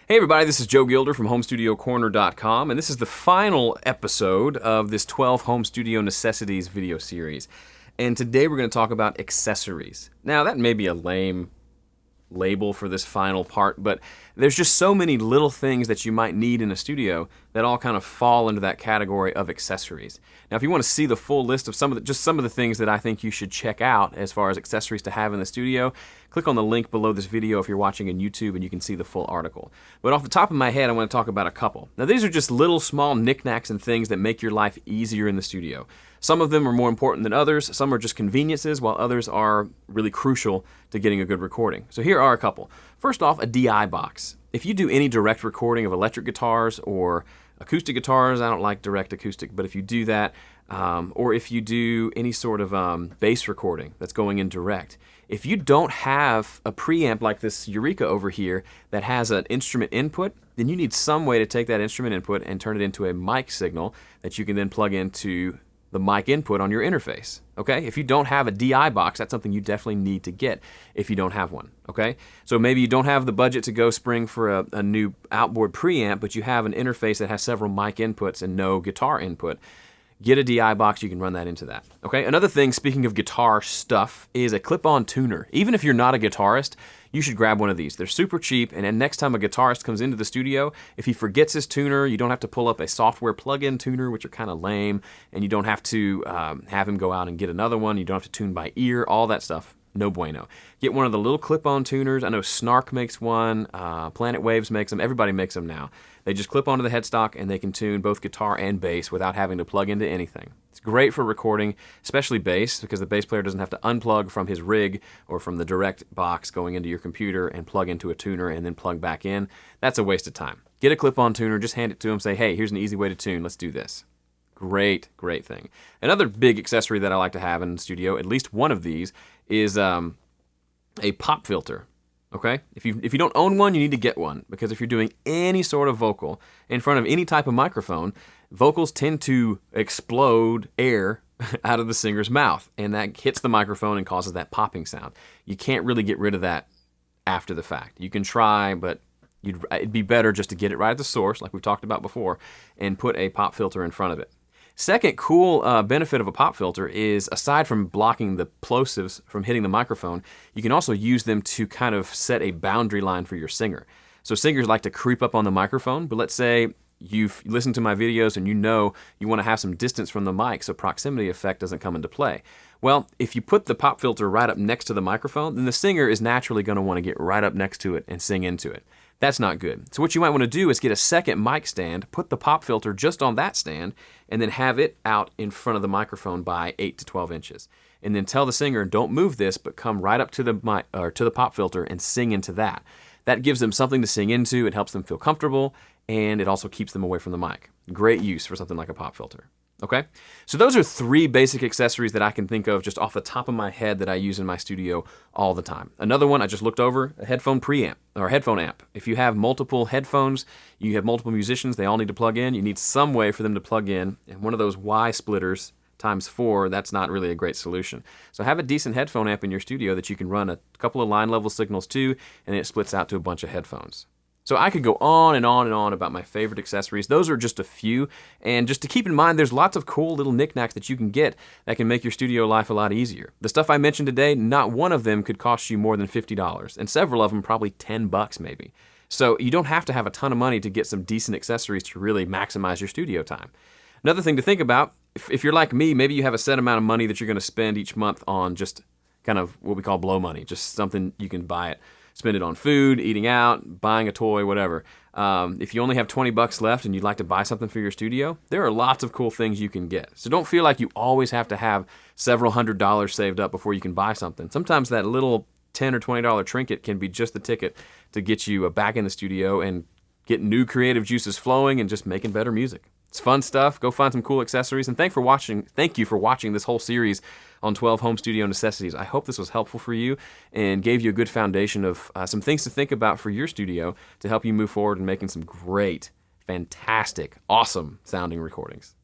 Hey everybody, this is Joe Gilder from HomeStudioCorner.com, and this is the final episode of this 12 Home Studio Necessities video series. And today we're going to talk about accessories. Now, that may be a lame label for this final part, but there's just so many little things that you might need in a studio that all kind of fall into that category of accessories. Now, if you want to see the full list of some of the things that I think you should check out as far as accessories to have in the studio, click on the link below this video if you're watching on YouTube and you can see the full article. But off the top of my head, I want to talk about a couple. Now, these are just little small knickknacks and things that make your life easier in the studio. Some of them are more important than others, some are just conveniences, while others are really crucial to getting a good recording. So here are a couple. First off, a DI box. If you do any direct recording of electric guitars or acoustic guitars, I don't like direct acoustic, but if you do that, or if you do any sort of bass recording that's going in direct, if you don't have a preamp like this Eureka over here that has an instrument input, then you need some way to take that instrument input and turn it into a mic signal that you can then plug into the mic input on your interface, okay? If you don't have a DI box, that's something you definitely need to get if you don't have one, okay? So maybe you don't have the budget to go spring for a new outboard preamp, but you have an interface that has several mic inputs and no guitar input. Get a DI box, you can run that into that, okay? Another thing, speaking of guitar stuff, is a clip-on tuner. Even if you're not a guitarist, you should grab one of these. They're super cheap, and then next time a guitarist comes into the studio, if he forgets his tuner, you don't have to pull up a software plug-in tuner, which are kind of lame, and you don't have to have him go out and get another one. You don't have to tune by ear, all that stuff. No bueno. Get one of the little clip-on tuners. I know Snark makes one, Planet Waves makes them, everybody makes them now. They just clip onto the headstock and they can tune both guitar and bass without having to plug into anything. It's great for recording, especially bass, because the bass player doesn't have to unplug from his rig or from the direct box going into your computer and plug into a tuner and then plug back in. That's a waste of time. Get a clip-on tuner, just hand it to him, say, hey, here's an easy way to tune, let's do this. Great, great thing. Another big accessory that I like to have in the studio, at least one of these, is a pop filter. Okay? If you don't own one, you need to get one, because if you're doing any sort of vocal in front of any type of microphone, vocals tend to explode air out of the singer's mouth, and that hits the microphone and causes that popping sound. You can't really get rid of that after the fact. You can try, but it'd be better just to get it right at the source, like we've talked about before, and put a pop filter in front of it. Second cool benefit of a pop filter is, aside from blocking the plosives from hitting the microphone, you can also use them to kind of set a boundary line for your singer. So singers like to creep up on the microphone, but let's say you've listened to my videos and you know you want to have some distance from the mic so proximity effect doesn't come into play. Well, if you put the pop filter right up next to the microphone, then the singer is naturally going to want to get right up next to it and sing into it. That's not good. So what you might want to do is get a second mic stand, put the pop filter just on that stand, and then have it out in front of the microphone by 8 to 12 inches. And then tell the singer, don't move this, but come right up to the mic, or to the pop filter and sing into that. That gives them something to sing into, it helps them feel comfortable, and it also keeps them away from the mic. Great use for something like a pop filter. Okay? So those are three basic accessories that I can think of just off the top of my head that I use in my studio all the time. Another one I just looked over, a headphone preamp, or headphone amp. If you have multiple headphones, you have multiple musicians, they all need to plug in, you need some way for them to plug in, and one of those Y splitters times 4, that's not really a great solution. So have a decent headphone amp in your studio that you can run a couple of line level signals to, and it splits out to a bunch of headphones. So I could go on and on and on about my favorite accessories. Those are just a few. And just to keep in mind, there's lots of cool little knickknacks that you can get that can make your studio life a lot easier. The stuff I mentioned today, not one of them could cost you more than $50, and several of them probably $10 maybe. So you don't have to have a ton of money to get some decent accessories to really maximize your studio time. Another thing to think about, if you're like me, maybe you have a set amount of money that you're going to spend each month on just kind of what we call blow money, just something you can buy it. Spend it on food, eating out, buying a toy, whatever. If you only have $20 left and you'd like to buy something for your studio, there are lots of cool things you can get. So don't feel like you always have to have several $100s saved up before you can buy something. Sometimes that little $10 or $20 trinket can be just the ticket to get you back in the studio and get new creative juices flowing and just making better music. It's fun stuff. Go find some cool accessories. And thank you for watching this whole series on 12 Home Studio Necessities. I hope this was helpful for you and gave you a good foundation of some things to think about for your studio to help you move forward in making some great, fantastic, awesome sounding recordings.